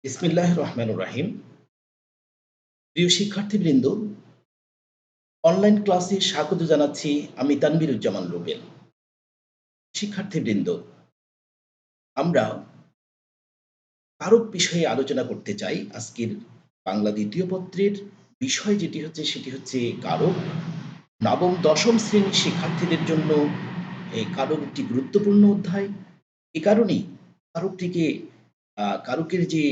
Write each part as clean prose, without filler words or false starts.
বিসমিল্লাহির রহমানির রহিম। প্রিয় শিক্ষার্থীবৃন্দ, অনলাইন ক্লাসে স্বাগত জানাচ্ছি আমি তানভীরুজ্জামান রুবেল। শিক্ষার্থীবৃন্দ, আমরা কারক বিষয়ে আলোচনা করতে চাই। আজকের বাংলা ২য় পত্রের বিষয় সেটি হচ্ছে কারক। নবম-দশম শ্রেণীর শিক্ষার্থীদের জন্য এই কারক একটি গুরুত্বপূর্ণ অধ্যায়। এ কারণেই কারকটিকে কারকের যে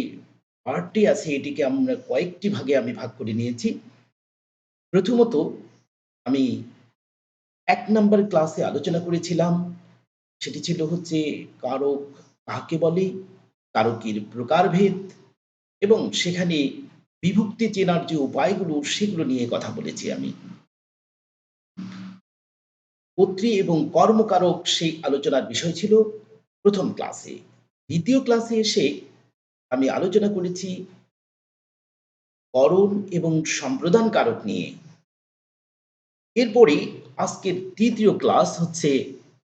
পার্টটি আছে এটিকে আমরা কয়েকটি ভাগে আমি ভাগ করে নিয়েছি। প্রথমত আমি ১ নাম্বার ক্লাসে আলোচনা করেছিলাম। সেটি ছিল হচ্ছে কারক কাকে বলে, কারকের প্রকারভেদ এবং সেখানে বিভক্তি চেনার যে উপায়গুলো সেগুলো নিয়ে কথা বলেছি আমি। কর্তৃ এবং কর্মকারক সেই আলোচনার বিষয় ছিল ১ম ক্লাসে। ২য় ক্লাসে এসে আমি আলোচনা করেছি করণ এবং সম্প্রদান কারক নিয়ে। এরপরে আজকের ৩য় ক্লাস হচ্ছে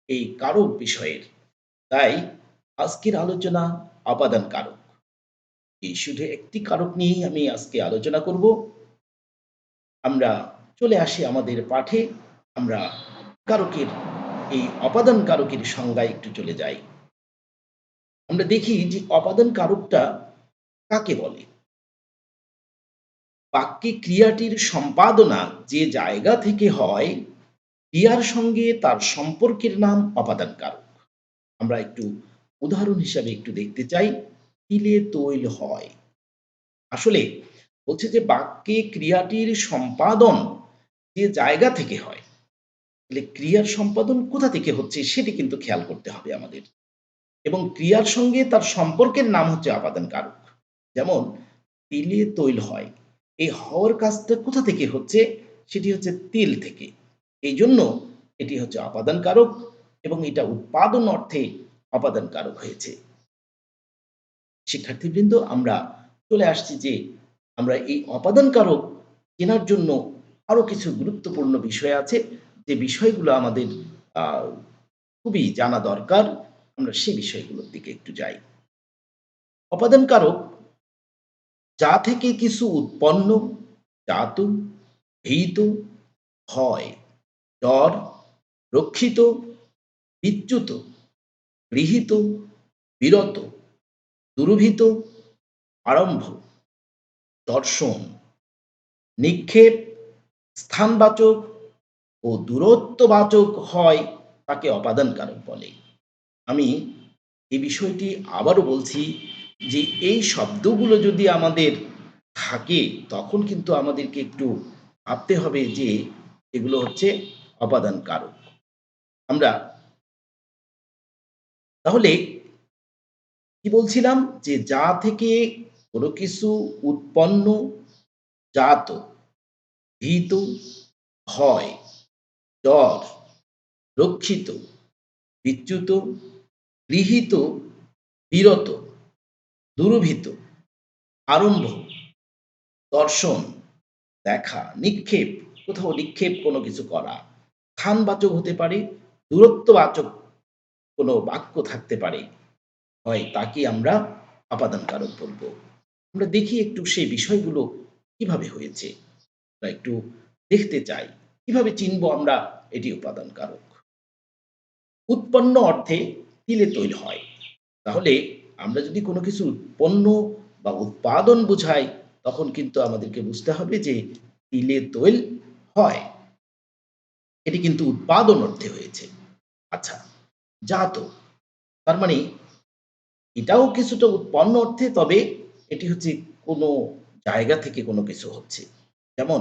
এই কারক বিষয়ের। তাই আজকের আলোচনা অপাদান কারক। এই শুধু একটি কারক নিয়েই আমি আজকে আলোচনা করব। আমরা চলে আসি আমাদের পাঠে। আমরা কারকের এই অপাদান কারকের সংজ্ঞায় একটু চলে যাই। আমরা দেখি যে অপাদান কারকটা কাকে বলে? বাক্যে ক্রিয়াটির সম্পাদনা যে জায়গা থেকে হয়, ক্রিয়ার সঙ্গে তার সম্পর্কের নাম অপাদান কারক। আমরা একটু উদাহরণ হিসাবে একটু দেখতে চাই। তিলে তৈল হয়। আসলে বলছে যে বাক্যে ক্রিয়াটির সম্পাদন যে জায়গা থেকে হয়, তাহলে ক্রিয়ার সম্পাদন কোথা থেকে হচ্ছে সেটি কিন্তু খেয়াল করতে হবে আমাদের। এবং ক্রিয়ার সঙ্গে তার সম্পর্কের নাম হচ্ছে অপাদান কারক। যেমন তিলে তৈল হয়। এই হওয়ার কাজটা কোথা থেকে হচ্ছে? সেটি হচ্ছে তিল থেকে। এইজন্য এটি হচ্ছে অপাদান কারক এবং এটা উৎপাদন অর্থে অপাদান কারক হয়েছে। শিক্ষার্থীবৃন্দ, আমরা চলে আসছি যে আমরা এই অপাদান কারক চেনার জন্য আরো কিছু গুরুত্বপূর্ণ বিষয় আছে, যে বিষয়গুলো আমাদের আ খুবই জানা দরকার। আমরা সে বিষয়গুলোর দিকে একটু যাই। অপাদান কারক যা থেকে কিছু উৎপন্ন, জাত, ভীত, হয়, ডর, রক্ষিত, বিচ্যুত, গৃহীত, বিরত, দুর্ভিত, আরম্ভ, দর্শন, নিক্ষেপ, স্থানবাচক ও দূরত্ববাচক হয়, তাকে অপাদান কারক বলে। আমি এই বিষয়টি আবারও বলছি যে এই শব্দগুলো যদি আমাদের থাকে তখন কিন্তু আমাদেরকে একটু ভাবতে হবে যে এগুলো হচ্ছে অপাদান কারক। আমরা তাহলে কি বলছিলাম যে যা থেকে কোনো কিছু উৎপন্ন, জাত, ভীত, হয়, ডর, রক্ষিত, বিচ্যুত, গৃহীত, বিরত, দুর্ভিত, আরম্ভ, দর্শন, দেখা, নিক্ষেপ, কোথাও নিক্ষেপ কোনো কিছু করা, স্থানবাচক হতে পারে, দূরত্ববাচক কোনো বাক্য থাকতে পারে, হয় তাকে আমরা আপাদান কারক বলব। আমরা দেখি একটু সেই বিষয়গুলো কিভাবে হয়েছে। আমরা একটু দেখতে চাই, কিভাবে চিনব আমরা এটি উপাদান কারক। উৎপন্ন অর্থে তিলে তৈল হয়। তাহলে আমরা যদি কোনো কিছু উৎপন্ন বা উৎপাদন বোঝাই, তখন কিন্তু আমাদেরকে বুঝতে হবে যে তিলে তৈল হয়। এটি কিন্তু উৎপাদন অর্থে হয়েছে। আচ্ছা, জাত, তার মানে এটাও কিছুটা উৎপন্ন অর্থে, তবে এটি হচ্ছে কোনো জায়গা থেকে কোনো কিছু হচ্ছে। যেমন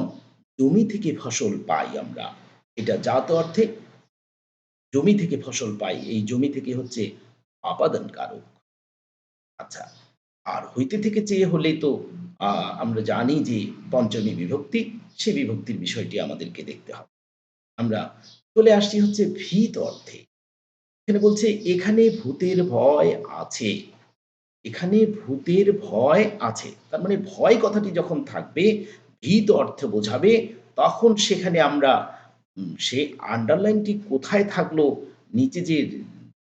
জমি থেকে ফসল পাই আমরা। এটা জাত অর্থে জমি থেকে ফসল পাই। এই জমি থেকে হচ্ছে আপাদান কারক। আচ্ছা, আর হইতে থেকে চেয়ে হলেই তো আ আমরা জানি যে পঞ্চমী বিভক্তি, সে বিভক্তির বিষয়টি আমাদেরকে দেখতে হবে। আমরা চলে আসছি হচ্ছে ভিত অর্থে। এখানে বলছে এখানে ভূতের ভয় আছে। এখানে ভূতের ভয় আছে। তার মানে ভয় কথাটি যখন থাকবে, ভীত অর্থে বোঝাবে, তখন সেখানে আমরা সে আন্ডারলাইনটি কোথায় থাকলো, নিচে যে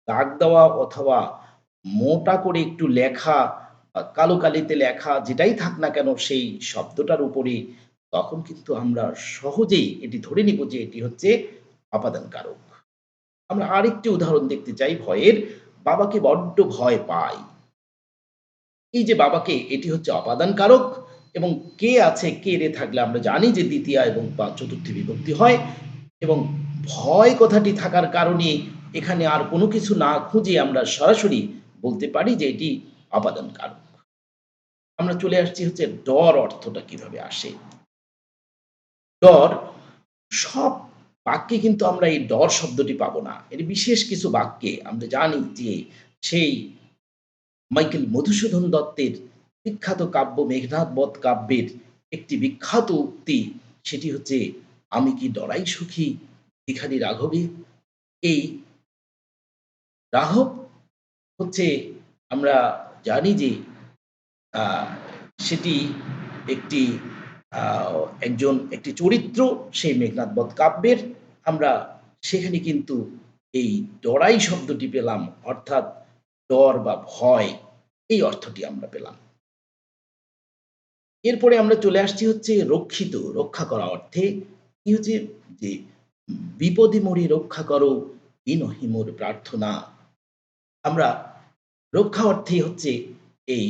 দাগ দেওয়া অথবা মোটা করে একটু লেখা কালো কালিতে লেখা যেটাই থাক না কেন সেই শব্দটার উপরে, তখন কিন্তু আমরা সহজেই এটি ধরে নিব যে এটি হচ্ছে অপাদান কারক। আমরা আরেকটি উদাহরণ দেখতে চাই ভয়ের। বাবাকে বড্ড ভয় পাই। এই যে বাবাকে, এটি হচ্ছে অপাদান কারক এবং কে আছে, কে রে থাকলে আমরা জানি যে দ্বিতীয়া এবং বা চতুর্থী বিভক্তি হয় এবং ভয় কথাটি থাকার কারণে এখানে আর কোনো কিছু না খুঁজে আমরা সরাসরি বলতে পারি যে এটি অপাদান কারক। আমরা চলে আসছি হচ্ছে ডর অর্থটা কিভাবে আসে। ডর, সব বাক্যে কিন্তু আমরা এই ডর শব্দটি পাবো না। এর বিশেষ কিছু বাক্যে আমরা জানি যে সেই মাইকেল মধুসূদন দত্তের বিখ্যাত কাব্য 'মেঘনাদ বধ' কাব্যের একটি বিখ্যাত উক্তি, সেটি হচ্ছে, "আমি কি ডরাই সখী ভিখারি রাঘবে।" এই রাঘব হচ্ছে, আমরা জানি যে আ সেটি একটি আ একটি চরিত্র সেই 'মেঘনাদ বধ' কাব্যের। আমরা সেখানে কিন্তু এই ডরাই শব্দটি পেলাম, অর্থাৎ ডর বা ভয়, এই অর্থটি আমরা পেলাম। এরপরে আমরা চলে আসছি হচ্ছে রক্ষিত, রক্ষা করা অর্থে। কি হচ্ছে যে, "বিপদে মোরে রক্ষা করো, এ নহে মোর প্রার্থনা।" আমরা রক্ষা অর্থেই হচ্ছে এই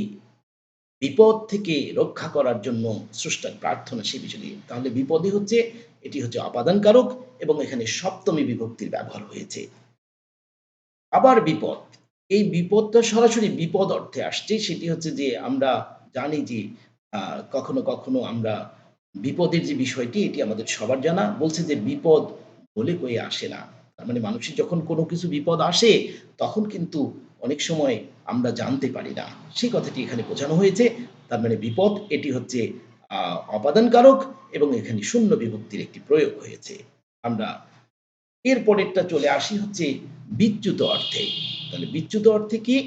বিপদ থেকে রক্ষা করার জন্য স্রষ্টার প্রার্থনা সে বিষয়টি। তাহলে বিপদে হচ্ছে, এটি হচ্ছে অপাদান কারক এবং এখানে সপ্তমী বিভক্তির ব্যবহার হয়েছে। আবার বিপদ। এই বিপদটা সরাসরি বিপদ অর্থে আসছে। সেটি হচ্ছে যে আমরা জানি যে আ কখনো, কখনো আমরা বিপদের যে বিষয়টি এটি আমাদের সবার জানা। বলছে যে বিপদ বলে কয়ে আসে না। তার মানে মানুষের যখন কোনো কিছু বিপদ আসে তখন কিন্তু অনেক সময় আমরা জানতে পারি না। সেই কথাটি এখানে বোঝানো হয়েছে। তার মানে বিপদ এটি হচ্ছে আ অপাদান কারক এবং এখানে শূন্য বিভক্তির একটি প্রয়োগ হয়েছে। আমরা এর পরেরটা চলে আসি হচ্ছে বিচ্যুত অর্থে। তাহলে বিচ্যুত অর্থে কি?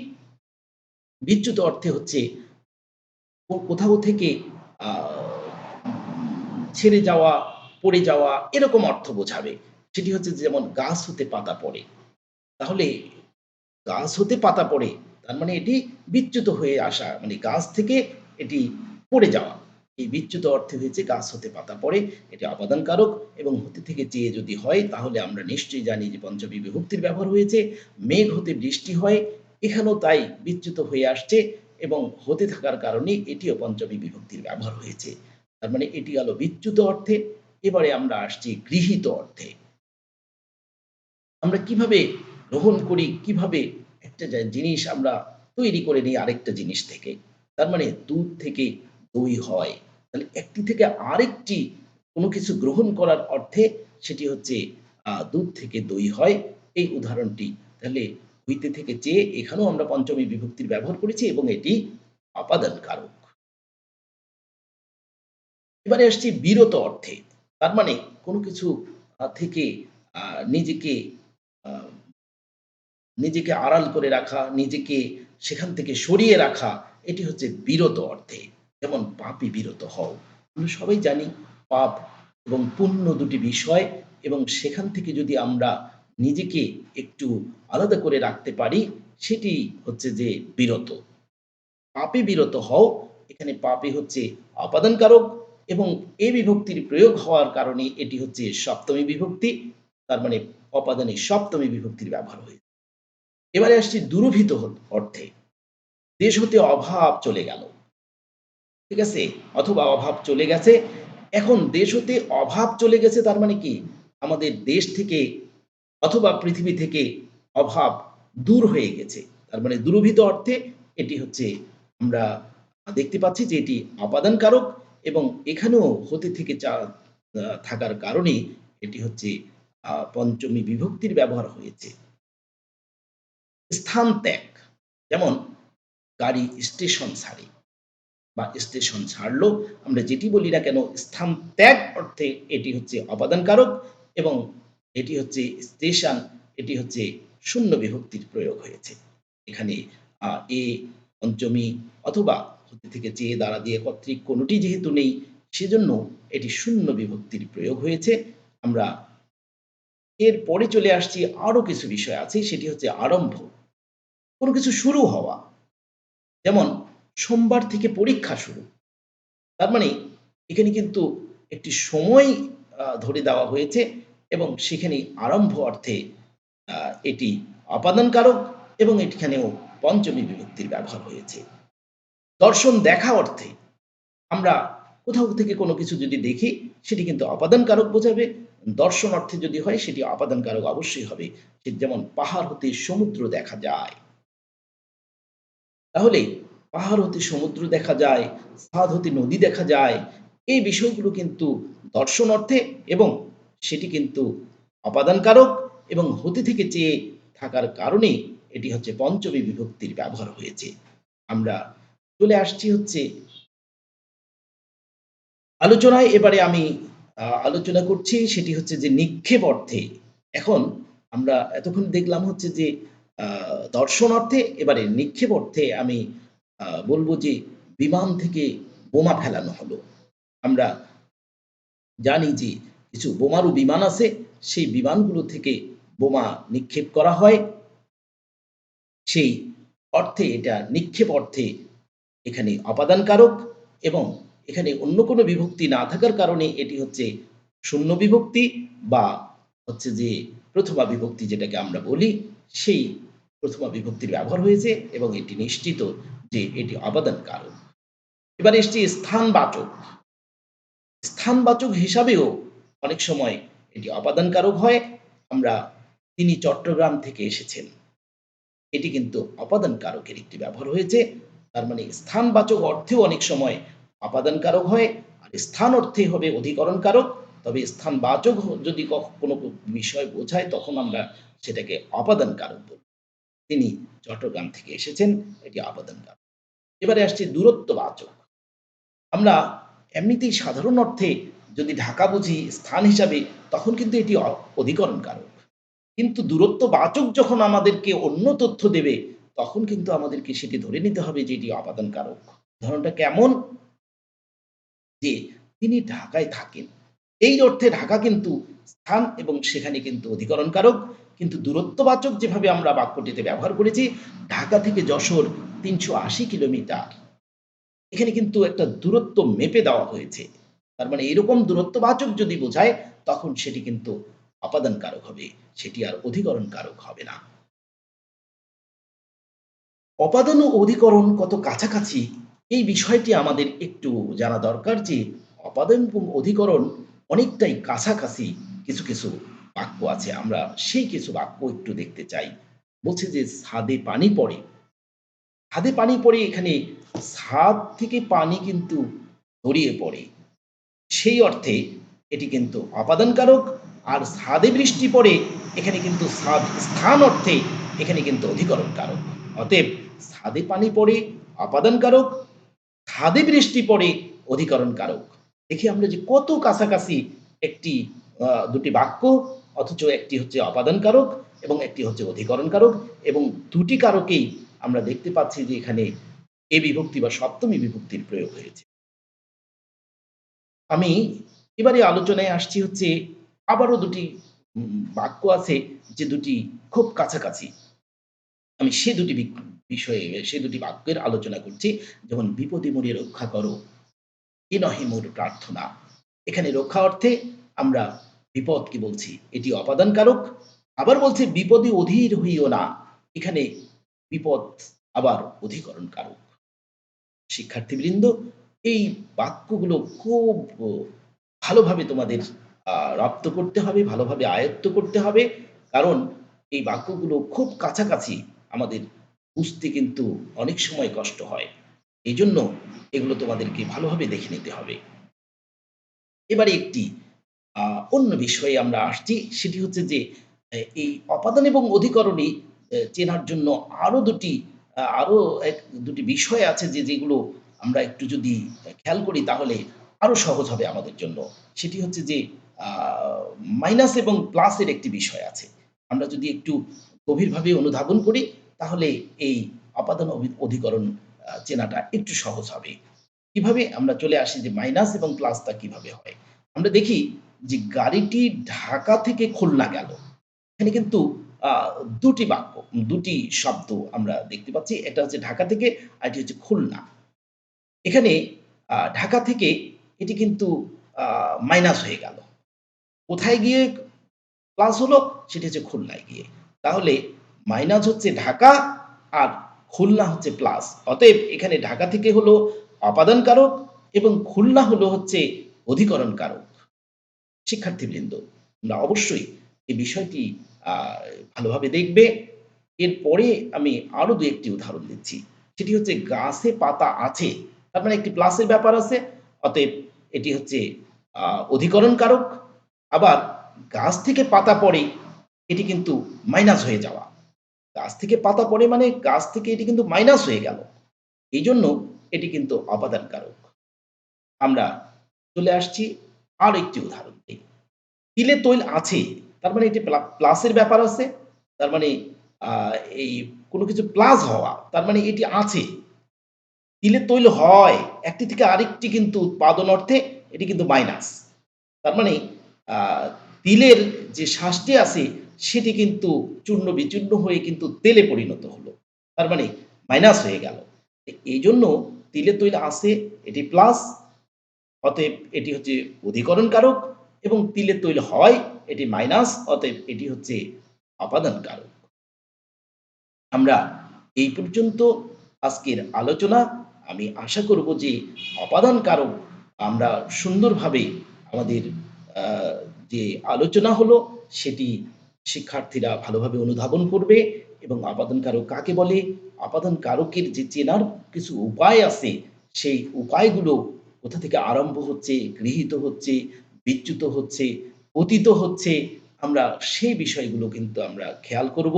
বিচ্যুত অর্থে হচ্ছে কোথাও থেকে আ ছেড়ে যাওয়া, পড়ে যাওয়া এরকম অর্থ বোঝাবে। সেটি হচ্ছে যেমন গাছ হতে পাতা পড়ে। তাহলে গাছ হতে পাতা পড়ে, তার মানে এটি বিচ্যুত হয়ে আসা, মানে গাছ থেকে এটি পড়ে যাওয়া। এই বিচ্যুত অর্থে হয়েছে গাছ হতে পাতা পড়ে। এটি অপাদান কারক এবং হতে থেকে চেয়ে যদি হয় তাহলে আমরা নিশ্চয়ই জানি যে পঞ্চমী বিভক্তির ব্যবহার হয়েছে। মেঘ হতে বৃষ্টি হয়, এখানেও তাই বিচ্যুত হয়ে আসছে এবং হতে থাকার কারণে এটিও পঞ্চমী বিভক্তির ব্যবহার হয়েছে। তার মানে এটি গেল বিচ্যুত অর্থে। এবারে আমরা আসছি গৃহীত অর্থে। আমরা কিভাবে গ্রহণ করি, কিভাবে একটা জিনিস আমরা তৈরি করে নিই আরেকটা জিনিস থেকে। তার মানে দুধ থেকে দই হয়। তাহলে একটি থেকে আরেকটি কোনো কিছু গ্রহণ করার অর্থে সেটি হচ্ছে দুধ থেকে দই হয়। এই উদাহরণটি তাহলে হইতে থেকে চেয়ে এখানেও আমরা পঞ্চমী বিভক্তির ব্যবহার করেছি এবং এটি অপাদান কারক। এবারে আসছি বিরত অর্থে। তার মানে কোনো কিছু থেকে আ নিজেকে আ নিজেকে আড়াল করে রাখা, নিজেকে সেখান থেকে সরিয়ে রাখা, এটি হচ্ছে বিরত অর্থে। যেমন পাপে বিরত হও। আমরা সবাই জানি পাপ এবং পুণ্য দুটি বিষয় এবং সেখান থেকে যদি আমরা নিজেকে একটু আলাদা করে রাখতে পারি, সেটি হচ্ছে যে বিরত। পাপে বিরত হও, এখানে পাপে হচ্ছে অপাদান কারক এবং এ বিভক্তির প্রয়োগ হওয়ার কারণে এটি হচ্ছে সপ্তমী বিভক্তি। তার মানে অপাদানে সপ্তমী বিভক্তির ব্যবহার হয়েছে। এবারে আসছি দুরভিত অর্থে। দেশ হতে অভাব চলে গেল। ঠিক আছে? অথবা অভাব চলে গেছে। এখন দেশ হতে অভাব চলে গেছে তার মানে কি? আমাদের দেশ থেকে অথবা পৃথিবী থেকে অভাব দূর হয়ে গেছে। তার মানে দুরভিত অর্থে এটি হচ্ছে, আমরা দেখতে পাচ্ছি যে এটি অপাদান কারক এবং এখানেও হতে থেকে থাকার কারণেই এটি হচ্ছে পঞ্চমী বিভক্তির ব্যবহার হয়েছে। স্থান ত্যাগ, যেমন গাড়ি স্টেশন ছাড়ে বা স্টেশন ছাড়লো, আমরা যেটি বলি না কেন স্থান ত্যাগ অর্থে এটি হচ্ছে অপাদান কারক এবং এটি হচ্ছে স্টেশন, এটি হচ্ছে শূন্য বিভক্তির প্রয়োগ হয়েছে। এখানে আ এ পঞ্চমী অথবা হতে থেকে চেয়ে দ্বারা দিয়ে কর্তৃক কোনটি যেহেতু নেই, সেজন্য এটি শূন্য বিভক্তির প্রয়োগ হয়েছে। আমরা এরপরে চলে আসছি আরো কিছু বিষয় আছে সেটি হচ্ছে আরম্ভ। কোন কিছু শুরু হওয়া। যেমন সোমবার থেকে পরীক্ষা শুরু। তার মানে এখানে কিন্তু একটি সময় ধরে দেওয়া হয়েছে এবং সেখানে আরম্ভ অর্থে আ এটি অপাদানকারক এবং এখানেও পঞ্চমী বিভক্তির ব্যবহার হয়েছে। দর্শন দেখা অর্থে আমরা কোথাও থেকে কোনো কিছু যদি দেখি সেটি কিন্তু অপাদানকারক বোঝাবে। দর্শন অর্থে যদি হয় সেটি অপাদানকারক অবশ্যই হবে। ঠিক যেমন পাহাড় হতে সমুদ্র দেখা যায়। তাহলে পাহাড় হতে সমুদ্র দেখা যায়, ছাদ হতে নদী দেখা যায়। এই বিষয়গুলো কিন্তু দর্শন অর্থে এবং সেটি কিন্তু অপাদানকারক এবং হতে থেকে চেয়ে থাকার কারণেই এটি হচ্ছে পঞ্চমী বিভক্তির ব্যবহার হয়েছে। আমরা চলে আসছি হচ্ছে আলোচনায় এবারে আমি আলোচনা করছি সেটি হচ্ছে যে নিক্ষেপ অর্থে। এখন আমরা এতক্ষণ দেখলাম হচ্ছে যে আ দর্শন অর্থে, এবারে নিক্ষেপ অর্থে আমি বলব যে বিমান থেকে বোমা ফেলানো হলো। আমরা জানি যে কিছু বোমারু বিমান আছে, সেই বিমানগুলো থেকে বোমা নিক্ষেপ করা হয়। সেই অর্থে এটা নিক্ষেপ অর্থে এখানে অপাদানকারক এবং এখানে অন্য কোনো বিভক্তি না থাকার কারণে এটি হচ্ছে শূন্য বিভক্তি বা হচ্ছে যে প্রথমা বিভক্তি যেটাকে আমরা বলি, সেই প্রথমা বিভক্তির ব্যবহার হয়েছে এবং এটি নিশ্চিত যে এটি অপাদানকারক। এবার এসছি স্থানবাচক। স্থানবাচক হিসাবেও অনেক সময় এটি অপাদানকারক হয়। আমরা তিনি চট্টগ্রাম থেকে এসেছেন। এটি কিন্তু অপাদান কারকের একটি ব্যবহার হয়েছে। তার মানে স্থানবাচক অর্থেও অনেক সময় অপাদান কারক হয়। আর স্থান অর্থে হবে অধিকরণ কারক। তবে স্থানবাচক যদি কোনো বিষয় বোঝায় তখন আমরা সেটাকে অপাদান কারক বলব। তিনি চট্টগ্রাম থেকে এসেছেন, এটি অপাদান কারক। এবারে আসছি দূরত্ববাচক। আমরা এমনিতেই সাধারণ অর্থে যদি ঢাকা বুঝি স্থান হিসাবে তখন কিন্তু এটি অধিকরণ কারক। কিন্তু দূরত্ববাচক যখন আমাদেরকে অন্য তথ্য দেবে, তখন কিন্তু আমাদেরকে সেটি ধরে নিতে হবে যে এটি অপাদান কারক। উদাহরণটা কেমন? যে তিনি ঢাকায় থাকেন। এই অর্থে ঢাকা কিন্তু স্থান এবং সেখানে কিন্তু অধিকরণ কারক। কিন্তু দূরত্ববাচক যেভাবে আমরা বাক্যটিতে ব্যবহার করেছি, ঢাকা থেকে যশোর ৩৮০ কিলোমিটার। এখানে কিন্তু একটা দূরত্ব মেপে দেওয়া হয়েছে। তার মানে এরকম দূরত্ববাচক যদি বোঝায়, তখন সেটি কিন্তু অপাদান কারক হবে। সেটি আর অধিকরণ কারক হবে না। অপাদান ও অধিকরণ কত কাছাকাছি এই বিষয়টি আমাদের একটু জানা দরকার যে অপাদান এবং অধিকরণ অনেকটাই কাছাকাছি কিছু বাক্য আছে। আমরা সেই কিছু বাক্য একটু দেখতে চাই। বলছে যে ছাদে পানি পড়ে। ছাদে পানি পড়ে এখানে ছাদ থেকে পানি কিন্তু গড়িয়ে পড়ে। সেই অর্থে এটি কিন্তু অপাদানকারক। আর ছাদে বৃষ্টি পড়ে এখানে কিন্তু ছাদ স্থান অর্থে এখানে কিন্তু অধিকরণ কারক। অতএব ছাদে পানি পড়ে অপাদানকারক, ছাদে বৃষ্টি পড়ে অধিকরণ কারক। দেখি আমরা যে কত কাছাকাছি একটি ২ টি বাক্য, অথচ একটি হচ্ছে অপাদান কারক এবং একটি হচ্ছে অধিকরণ কারক এবং ২ টি কারকেই আমরা দেখতে পাচ্ছি যে এখানে এ বিভক্তি বা সপ্তমী বিভক্তির প্রয়োগ হয়েছে। আমি এবারে আলোচনায় আসছি হচ্ছে আবারও ২ টি বাক্য আছে যে ২ টি খুব কাছাকাছি। আমি সে ২ টি বিষয়ে সে ২ টি বাক্যের আলোচনা করছি। যেমন "বিপদে মোরে রক্ষা করো, এ নহে মোর প্রার্থনা।" এখানে রক্ষা অর্থে আমরা বিপদকে বলছি। এটি অপাদান কারক। আবার বলছে "বিপদে অধীর হইও না।" এখানে বিপদ আবার অধিকরণ কারক। শিক্ষার্থীবৃন্দ, এই বাক্যগুলো খুব ভালোভাবে তোমাদের রপ্ত করতে হবে, ভালোভাবে আয়ত্ত করতে হবে। কারণ এই বাক্যগুলো খুব কাছাকাছি আমাদের বুঝতে কিন্তু অনেক সময় কষ্ট হয়। এজন্য এগুলো তোমাদেরকে ভালোভাবে দেখে নিতে হবে। এবারে একটি আ অন্য বিষয়ে আমরা আসছি। সেটি হচ্ছে যে এই অপাদান এবং অধিকরণী চেনার জন্য আরো ২ টি আরো ২ টি বিষয় আছে যেগুলো আমরা একটু যদি খেয়াল করি তাহলে আরো সহজ হবে আমাদের জন্য। সেটি হচ্ছে যে আ মাইনাস এবং প্লাসের একটি বিষয় আছে। আমরা যদি একটু গভীরভাবে অনুধাবন করি তাহলে এই অপাদান অধিকরণ চেনাটা একটু সহজ হবে। কিভাবে? আমরা চলে আসি যে মাইনাস এবং প্লাসটা কিভাবে হয়। আমরা দেখি যে গাড়িটি ঢাকা থেকে খুলনা গেল। এখানে কিন্তু আ ২ টি বাক্য, ২ টি শব্দ আমরা দেখতে পাচ্ছি। একটা হচ্ছে ঢাকা থেকে, আরেকটি হচ্ছে খুলনা। এখানে ঢাকা থেকে এটি কিন্তু মাইনাস হয়ে গেল। কোথায় গিয়ে প্লাস হলো? সেটি হচ্ছে খুলনায় গিয়ে। তাহলে মাইনাস হচ্ছে ঢাকা আর খুলনা হচ্ছে প্লাস। অতএব এখানে ঢাকা থেকে হলো অপাদান কারক এবং খুলনা হলো হচ্ছে অধিকরণ কারক। শিক্ষার্থীবৃন্দ, তোমরা অবশ্যই এই বিষয়টি আ ভালোভাবে দেখবে। এরপরে আমি আরো ২-১ টি উদাহরণ দিচ্ছি। সেটি হচ্ছে গাছে পাতা আছে। তার মানে একটি প্লাসের ব্যাপার আছে। অতএব এটি হচ্ছে আ অধিকরণ কারক। আবার গাছ থেকে পাতা পড়ে এটি কিন্তু মাইনাস হয়ে যাওয়া। গাছ থেকে পাতা পড়ে মানে গাছ থেকে এটি কিন্তু মাইনাস হয়ে গেল। এইজন্য এটি কিন্তু অপাদান কারক। আমরা চলে আসছি আরো একটি উদাহরণ দেই। তিলে তৈল আছে। তার মানে এটি প্লাসের ব্যাপার আছে। তার মানে আ এই কোন কিছু প্লাস হওয়া। তার মানে এটি আছে। তিলে তৈল হয়। একটি থেকে আরেকটি কিন্তু উৎপাদন অর্থে এটি কিন্তু মাইনাস। তার মানে আ তিলের যে শ্বাসটি আছে সেটি কিন্তু চূর্ণ-বিচূর্ণ হয়ে কিন্তু তেলে পরিণত হলো। তার মানে মাইনাস হয়ে গেল। এইজন্য তিলে তৈল আছে এটি প্লাস, অতএব এটি হচ্ছে অধিকরণ কারক এবং তিলে তৈল হয় এটি মাইনাস, অতএব এটি হচ্ছে অপাদান কারক। আমরা এই পর্যন্ত আজকের আলোচনা। আমি আশা করব যে অপাদান কারক আমরা সুন্দরভাবে আমাদের আ যে আলোচনা হলো সেটি শিক্ষার্থীরা ভালোভাবে অনুধাবন করবে এবং অপাদান কারক কাকে বলে, অপাদান কারকের যে চেনার কিছু উপায় আছে, সেই উপায়গুলো কোথা থেকে আরম্ভ হচ্ছে, গৃহীত হচ্ছে, বিচ্যুত হচ্ছে, পতিত হচ্ছে, আমরা সেই বিষয়গুলো কিন্তু আমরা খেয়াল করব।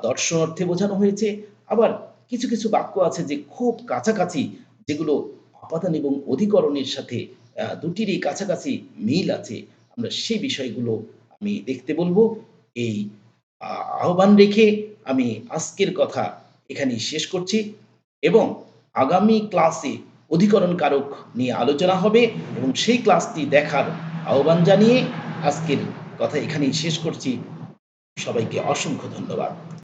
দর্শন অর্থে বোঝানো হয়েছে। আবার কিছু, কিছু বাক্য আছে যে খুব কাছাকাছি যেগুলো অপাদান এবং অধিকরণের সাথে দুটিরই কাছাকাছি মিল আছে। আমরা সেই বিষয়গুলো আমি দেখতে বলব। এই আ আহ্বান রেখে আমি আজকের কথা এখানেই শেষ করছি এবং আগামী ক্লাসে অধিকরণ কারক নিয়ে আলোচনা হবে এবং সেই ক্লাসটি দেখার আহ্বান জানিয়ে আজকের কথা এখানেই শেষ করছি। সবাইকে অসংখ্য ধন্যবাদ।